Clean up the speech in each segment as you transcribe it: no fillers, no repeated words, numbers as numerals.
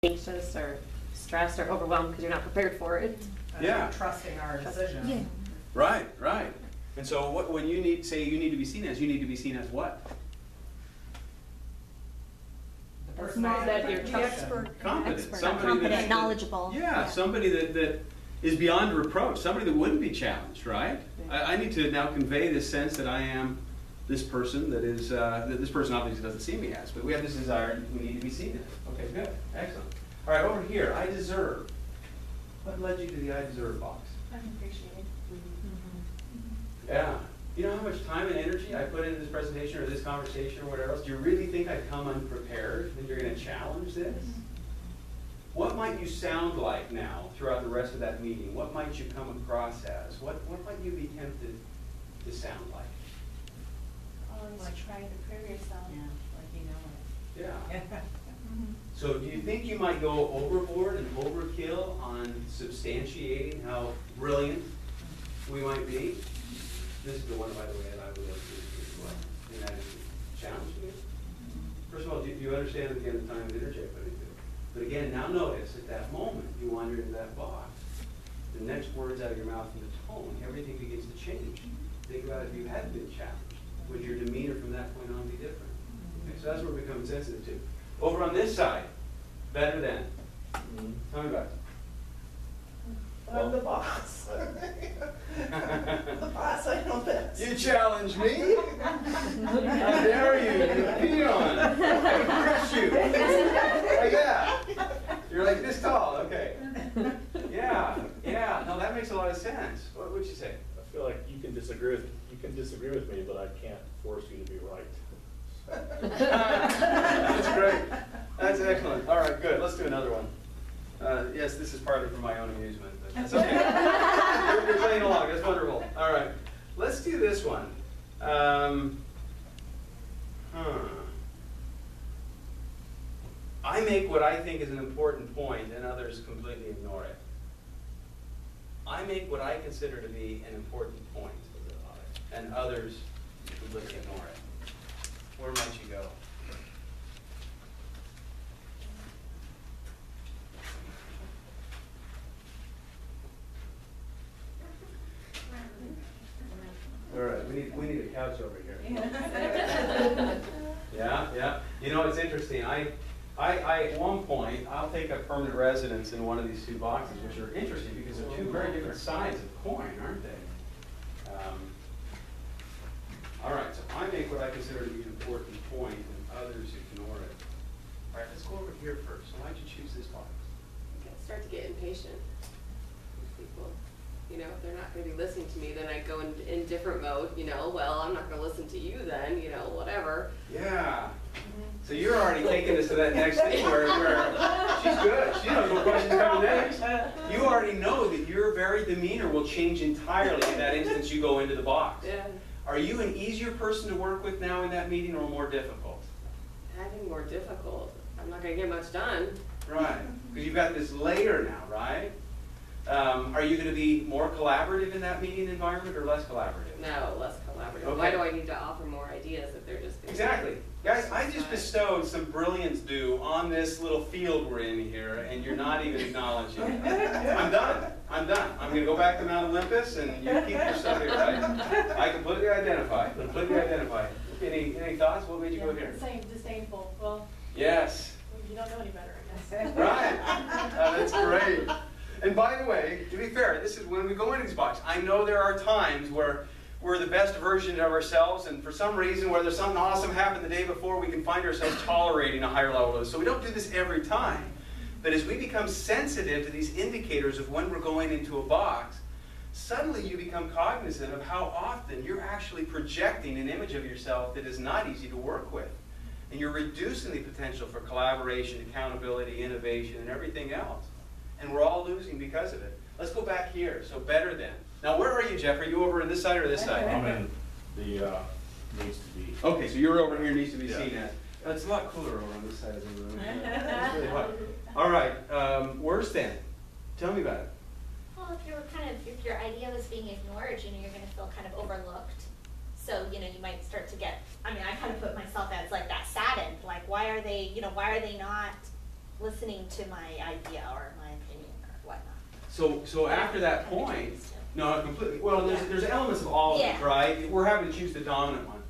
anxious or stressed or overwhelmed because you're not prepared for it. Yeah. Trusting our decision. Yeah. Right, right. And so when you need, say you need to be seen as, you need to be seen as what? The person That you're the trusted. expert. Competent. Expert, Somebody competent, that's- knowledgeable. Yeah, somebody that is beyond reproach, somebody that wouldn't be challenged, right? I need to now convey this sense that I am this person that is, that this person obviously doesn't see me as, but we have this desire we need to be seen as. Okay, good, excellent. All right, over here, I deserve. What led you to the I deserve box? Unappreciated. Yeah. You know how much time and energy I put into this presentation or this conversation or whatever else? Do you really think I've come unprepared and you're going to challenge this? What might you sound like now throughout the rest of that meeting? What might you come across as? What might you be tempted to sound like? Always try to prove yourself. Yeah, like you know Yeah. it. So do you think you might go overboard and overkill on substantiating how brilliant we might be? This is the one, by the way, that I would love to do as well. And that is challenge me. First of all, do you understand again the time and energy I put into it? But again, now notice at that moment you wander into that box. The next words out of your mouth and the tone, everything begins to change. Think about if you had been challenged. Would your demeanor from that point on be different? Okay, so that's what we're becoming sensitive to. Over on this side, better than. Tell me about it. I'm the boss. The boss, I know best. You challenge me? How dare you, you peon! I crush you! Like that. You're like this tall, okay. Yeah, yeah, no, that makes a lot of sense. What would you say? I feel like you can disagree with me, but I can't force you to be right. That's great. That's excellent. All right, good. Let's do another one. Yes, this is partly for my own amusement, but that's okay. You're playing along. That's wonderful. All right, let's do this one. I make what I think is an important point, and others completely ignore it. I make what I consider to be an important point, and others completely ignore it. Where might you go? All right, we need a couch over here. Yeah, yeah. You know, it's interesting. I at one point, I'll take a permanent residence in one of these two boxes, which are interesting because they're two very different sides of the coin, aren't they? All right, so I make what I consider to be an important point, and others ignore it. All right, let's go over here first. So why'd you choose this box? Start to get impatient with people. You know, if they're not going to be listening to me, then I go in different mode. You know, well, I'm not going to listen to you then. You know, whatever. Yeah. So you're already taking us to that next thing where she's good. She knows what question's coming next. You already know that your very demeanor will change entirely in that instance you go into the box. Yeah. Are you an easier person to work with now in that meeting or more difficult? I think more difficult. I'm not going to get much done. Right. Because you've got this layer now, right? Are you going to be more collaborative in that meeting environment or less collaborative? No, less collaborative. Okay. Why do I need to offer more ideas if they're just gonna Exactly. Guys, I just bestowed some brilliance due on this little field we're in here, and you're not even acknowledging it. I'm done. I'm done. I'm going to go back to Mount Olympus, and you keep yourself here, right? I completely identify. Completely identify. Any thoughts? What made you go here? Same, disdainful. Well, Yes. you don't know any better, I guess. Right. That's great. And by the way, to be fair, this is when we go into these boxes. I know there are times where we're the best version of ourselves, and for some reason, whether something awesome happened the day before, we can find ourselves tolerating a higher level of this. So we don't do this every time. But as we become sensitive to these indicators of when we're going into a box, suddenly you become cognizant of how often you're actually projecting an image of yourself that is not easy to work with. And you're reducing the potential for collaboration, accountability, innovation, and everything else. And we're all losing because of it. Let's go back here. So better than. Now, where are you, Jeff? Are you over on this side or this side? I'm in the needs to be. Okay, so you're over here, needs to be Yeah. seen as. It's a lot cooler over on this side of the room. It's really hot. All right, worse than. Tell me about it. Well, if your idea was being ignored, you're going to feel kind of overlooked. So, you might start to get, I kind of put myself as like that saddened, like why are they not listening to my idea or my opinion or whatnot. So after that Kind of point, choice, too. no, completely. Well, there's elements of all of it, Yeah. right? We're having to choose the dominant one.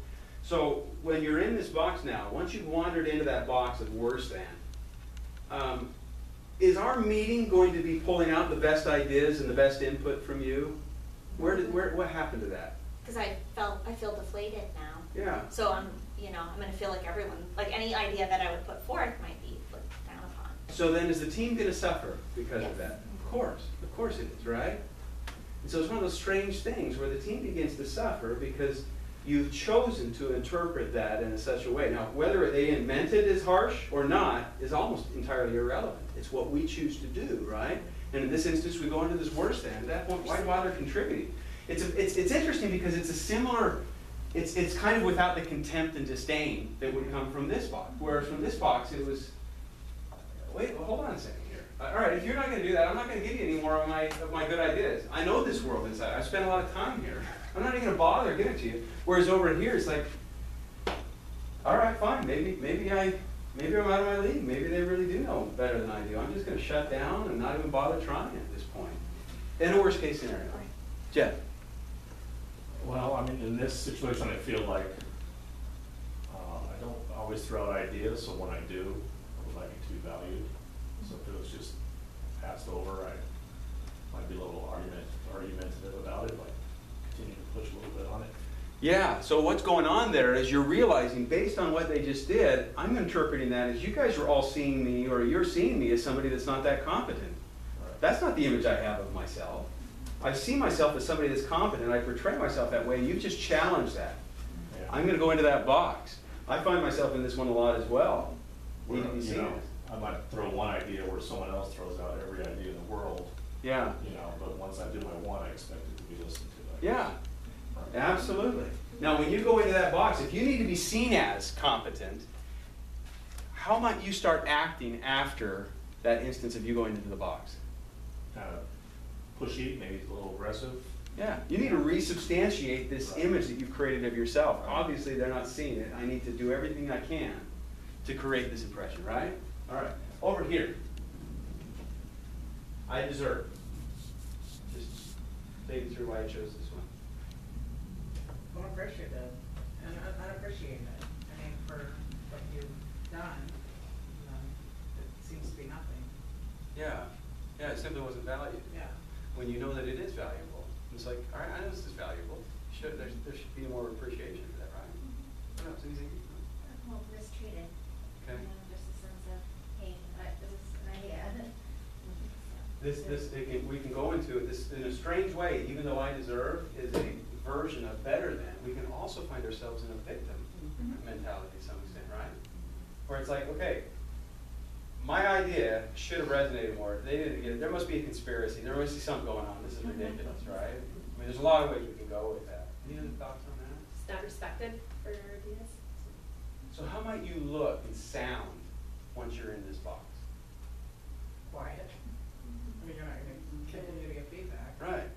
So when you're in this box now, once you've wandered into that box of worse than, is our meeting going to be pulling out the best ideas and the best input from you? What happened to that? Because I feel deflated now. Yeah. So I'm gonna feel like everyone, like any idea that I would put forth might be looked down upon. So then is the team going to suffer because of Yes. that? Of course it is, right? And so it's one of those strange things where the team begins to suffer because you've chosen to interpret that in such a way. Now, whether they meant it as harsh or not is almost entirely irrelevant. It's what we choose to do, right? And in this instance, we go into this worse than. At that point, why bother contributing? It's interesting because it's a similar, it's kind of without the contempt and disdain that would come from this box. Whereas from this box, it was, wait, well, hold on a second here. All right, if you're not going to do that, I'm not going to give you any more of my good ideas. I know this world inside. I've spent a lot of time here. I'm not even going to bother giving it to you. Whereas over here, it's like, all right, fine. Maybe I'm out of my league. Maybe they really do know better than I do. I'm just going to shut down and not even bother trying at this point. In a worst case scenario. Jeff. Well, I mean, in this situation, I feel like I don't always throw out ideas, so when I do, I would like it to be valued. So if it was just passed over, I might be a little argumentative about it, but continue to push a little bit on it. Yeah, so what's going on there is you're realizing, based on what they just did, I'm interpreting that as you guys are all seeing me, or you're seeing me as somebody that's not that competent. Right. That's not the image I have of myself. I see myself as somebody that's competent. I portray myself that way, and you've just challenged that. Yeah. I'm going to go into that box. I find myself in this one a lot as well. Where, Need to be you seen know, as. I might throw one idea where someone else throws out every idea in the world, Yeah, but once I do my one, I expect it to be listened to. yeah, absolutely. Now, when you go into that box, if you need to be seen as competent, how might you start acting after that instance of you going into the box? Kind of pushy, maybe a little aggressive. Yeah, you need to resubstantiate this image that you've created of yourself. Obviously, they're not seeing it. I need to do everything I can to create this impression, right? All right, over here. I deserve. Just take it through why I chose this one. Well, appreciative and unappreciated. I mean, for what you've done, it seems to be nothing. Yeah, it simply wasn't valued. Yeah. When you know that it is valuable, it's like, all right, I know this is valuable. There should be more appreciation for that, right? No, it's easy. Well, mistreated. Okay. Just a sense of, hey, this is an idea. We can go into it, this, in a strange way, even though I deserve is a version of better than, we can also find ourselves in a victim mentality to some extent, right? Where it's like, okay, my idea should have resonated more. They didn't get it. There must be a conspiracy. There must be something going on. This is ridiculous, right? I mean, there's a lot of ways we can go with that. Any other thoughts on that? It's not respected for your ideas. So how might you look and sound once you're in this box? Quiet. I mean, you're not going to continue to get feedback. Right.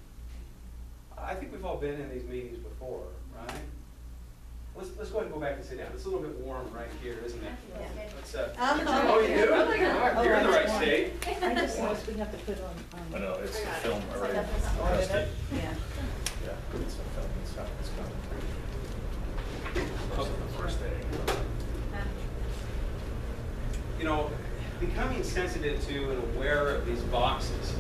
I think we've all been in these meetings before, right? Let's go ahead and go back and sit down. It's a little bit warm right here, isn't it? Yeah. Let's, Oh, you do? All right, you're in the right state. I just noticed we have to put on. I know, it's the I got it. film So already. that's not Oh, Rusty. yeah. Yeah, it's a film, it's coming. The first day. You know, becoming sensitive to and aware of these boxes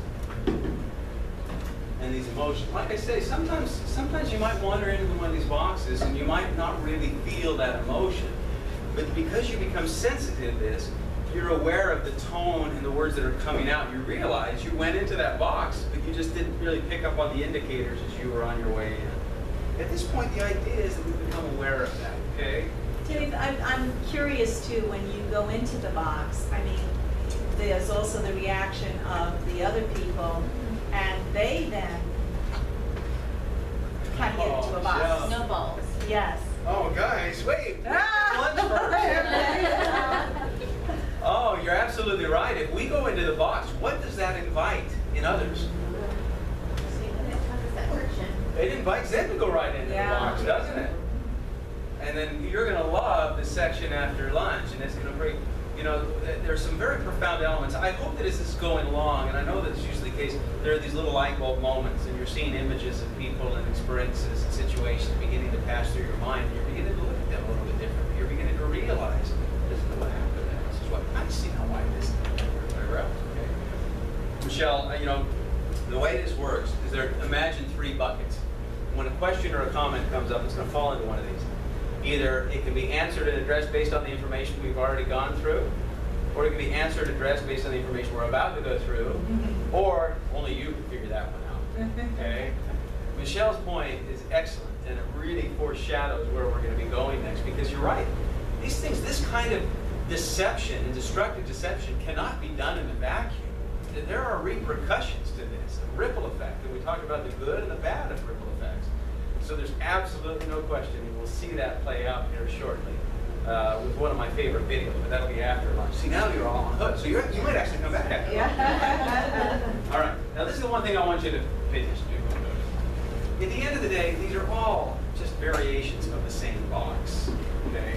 and these emotions. Like I say, sometimes you might wander into one of these boxes and you might not really feel that emotion. But because you become sensitive to this, you're aware of the tone and the words that are coming out. You realize you went into that box, but you just didn't really pick up on the indicators as you were on your way in. At this point, the idea is that we become aware of that, okay? Dave, I'm curious too, when you go into the box, I mean, there's also the reaction of the other people, and they then kind of get into a box. yeah. Snowballs. Yes. Oh, guys, wait! Lunch first. Oh, you're absolutely right. If we go into the box, what does that invite in others? So you know, how does that work, Jen? It invites them to go right into Yeah. the box, doesn't it? And then you're going to love the section after lunch, and it's going to bring, you know, there's some very profound elements. I hope that as this is going along, and I know that it's usually the case, there are these little light bulb moments, and you're seeing images of people and experiences and situations beginning to pass through your mind, and you're beginning to look at them a little bit differently. You're beginning to realize, this is what happened, this is what, I see now why this, whatever else, okay? Michelle, you know, the way this works is imagine 3 buckets. When a question or a comment comes up, it's going to fall into one of these. Either it can be answered and addressed based on the information we've already gone through, or it can be answered and addressed based on the information we're about to go through, or only you can figure that one out. Okay? Michelle's point is excellent, and it really foreshadows where we're going to be going next, because you're right. These things, this kind of deception and destructive deception cannot be done in a vacuum. There are repercussions to this, a ripple effect, and we talked about the good and the bad of ripple effects. So there's absolutely no question, and we'll see that play out here shortly with one of my favorite videos, but that'll be after lunch. See, now you're all on hook, so you might actually come back after lunch. All right, now this is the one thing I want you to pay attention to. At the end of the day, these are all just variations of the same box, okay?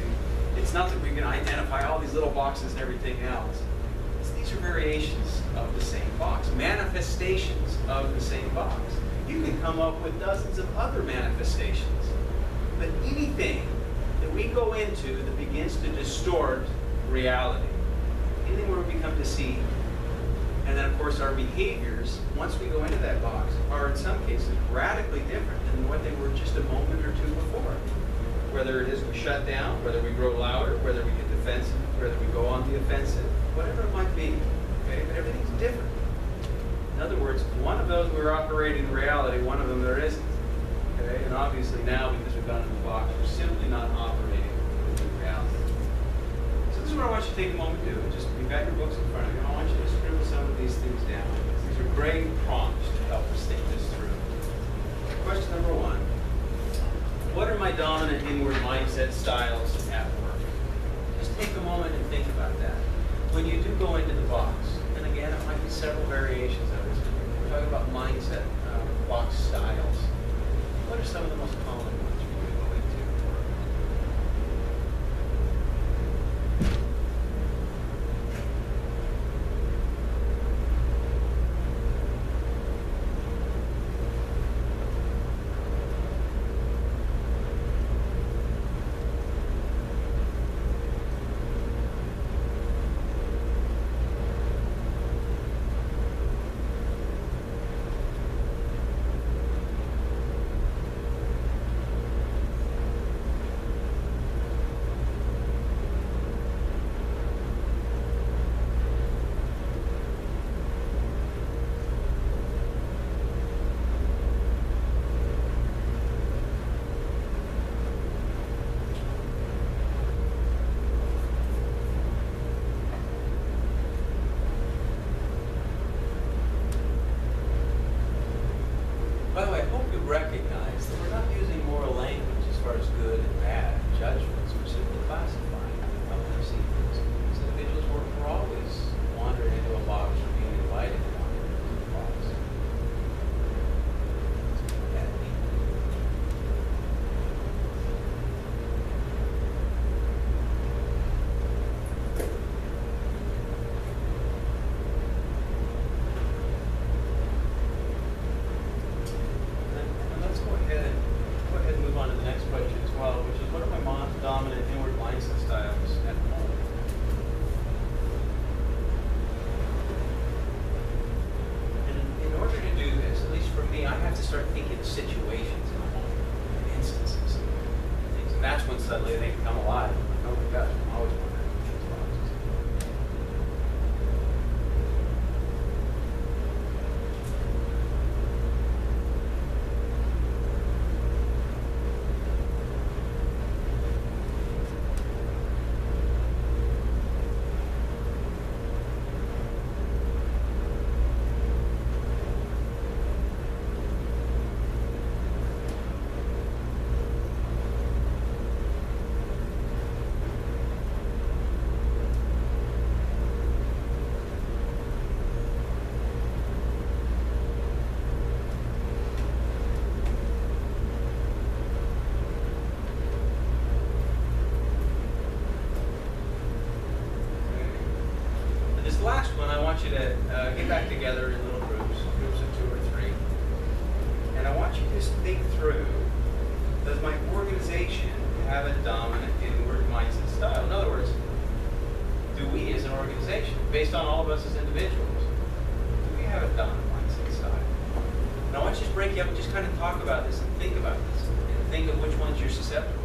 It's not that we can identify all these little boxes and everything else. These are variations of the same box, manifestations of the same box. You can come up with dozens of other manifestations. But anything that we go into that begins to distort reality, anything where we become deceived, and then of course our behaviors, once we go into that box, are in some cases radically different than what they were just a moment or two before. Whether it is we shut down, whether we grow louder, whether we get defensive, whether we go on the offensive, whatever it might be, okay? But everything's different. In other words, one of those we're operating in reality, one of them there isn't. Okay? And obviously now, because we've gone in the box, we're simply not operating in reality. So this is what I want you to take a moment to do. Just, you've got your books in front of you. I want you to scribble some of these things down. These are great prompts to help us think this through. Question number 1. What are my dominant inward mindset styles at work? Just take a moment and think about that. When you do go into the box, and again, it might be several variations of it. We're talking about mindset, box styles. What are some of the most common ones when you go into work? get back together in little groups of 2 or 3. And I want you to just think through, does my organization have a dominant inward mindset style? In other words, do we as an organization, based on all of us as individuals, do we have a dominant mindset style? And I want you to break you up and just kind of talk about this and think about this and think of which ones you're susceptible.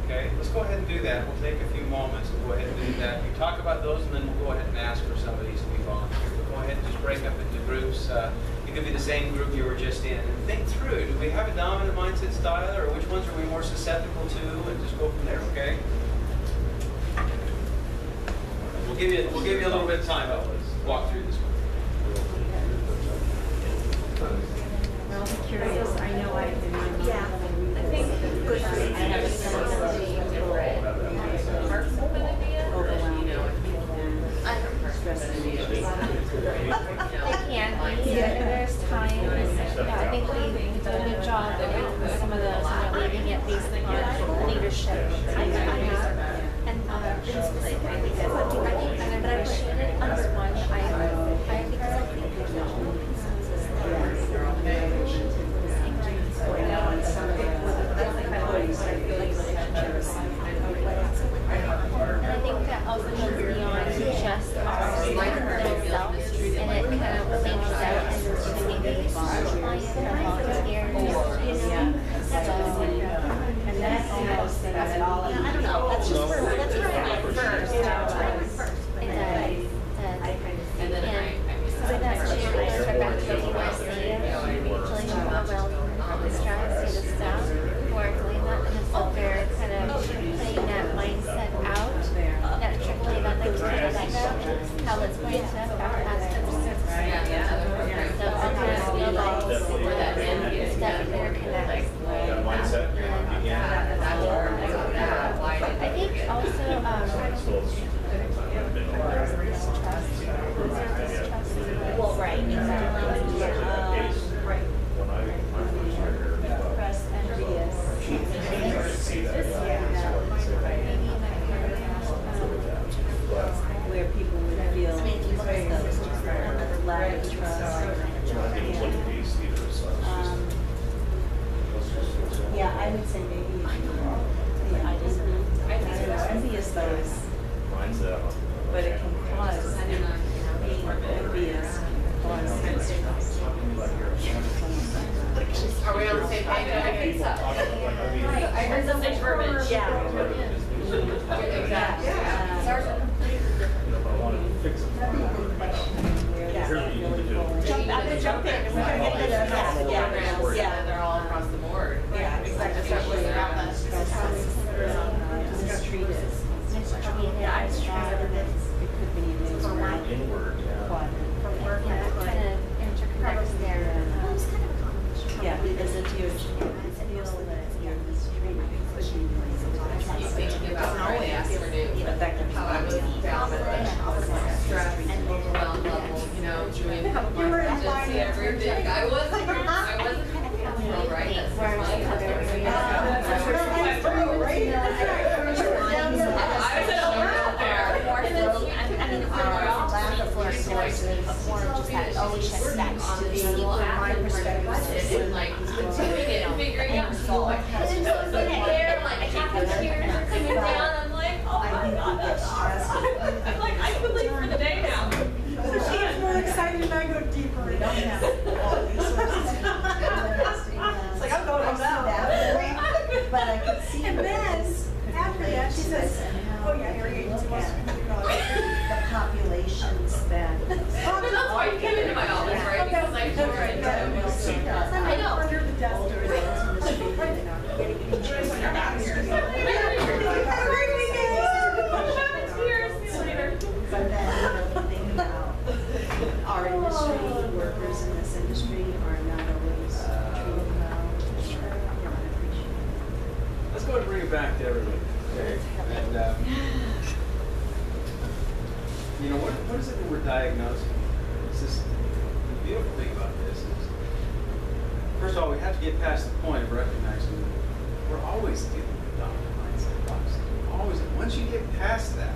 Okay, let's go ahead and do that. We'll take a few moments and go ahead and do that. You talk about those, and then we'll go ahead and ask for some of these to be volunteer. But go ahead and just break up into groups. It could be the same group you were just in. And think through, do we have a dominant mindset style, or which ones are we more susceptible to? And just go from there, okay? We'll give you a little bit of time. I'll walk through this one. I'm also curious, I know I've been in my Yeah, I think for me, I have a tendency to read parts of an idea, or, you know, I don't parts of an idea. They can be, there's times, I think we do a good job with some of those, leaving it based on leadership. I have, and been specifically good, but I appreciate it on this one, I because I think consensus and I think that also goes beyond just our itself, and it kind of leaves out into maybe volunteers or volunteers, that's all. And that's almost that all. I don't know, that's just where I went first. It does. And then So with that too, I start back to what you were saying, feeling overwhelmed, stressed, the staff who are doing that, and so they're kind of putting that mindset out, that trickling that like how it's going to affect others. So sometimes I feel like that interconnects. That mindset, I think also, well, right, exactly. Right. when I first started here, Press envious. Where people would feel the lack of trust. Yeah, I would say maybe, yeah, I just, envious though is, but it can cause, being envious can cause. Are we on the same page? I think so. I heard something verbiage. Yeah. Exactly. Jump in, and we're gonna get this. Yeah, they're all across the board. Yeah, Exactly. That's what they're on the. Mistreated. Yeah, I strive with it. It could be an Inward, yeah. quadrant. Yeah, it kind of interconnects there. Well, it's kind of a combination. Yeah, because if you feel that you're mistreated, it could be You thinking about Friday afternoon, effective. how I was down with stress and overwhelmed level, you know, doing just everything. I wasn't well, right? That's Where funny. I cover areas. I was at a work there. More filling, I mean, lack of floor sources, or just that always check that on the table after perspective. And like doing it and figuring out. So I And then so it's like there, like half the tears are coming down, I'm like, oh my god, that's awesome. I'm like, I could leave for the day now. So she gets more excited and I go deeper. We don't have all resources. It's like, I'm going home now. But I could see. And then, after that, she says, oh yeah, Harry wants the populations that. I mean, that's why you came into my office, right? Because I told her I know. under the desk. But then, think about our industry, workers in this industry are not always treated well. Don't appreciate it. Let's go ahead and bring it back to everybody. Okay? And, you know, what is it that we're diagnosing? It's just, the beautiful thing about this is, first of all, we have to get past the point of recognizing that we're always dealing with dominant mindset boxes. Always, once you get past that,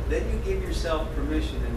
then you give yourself permission and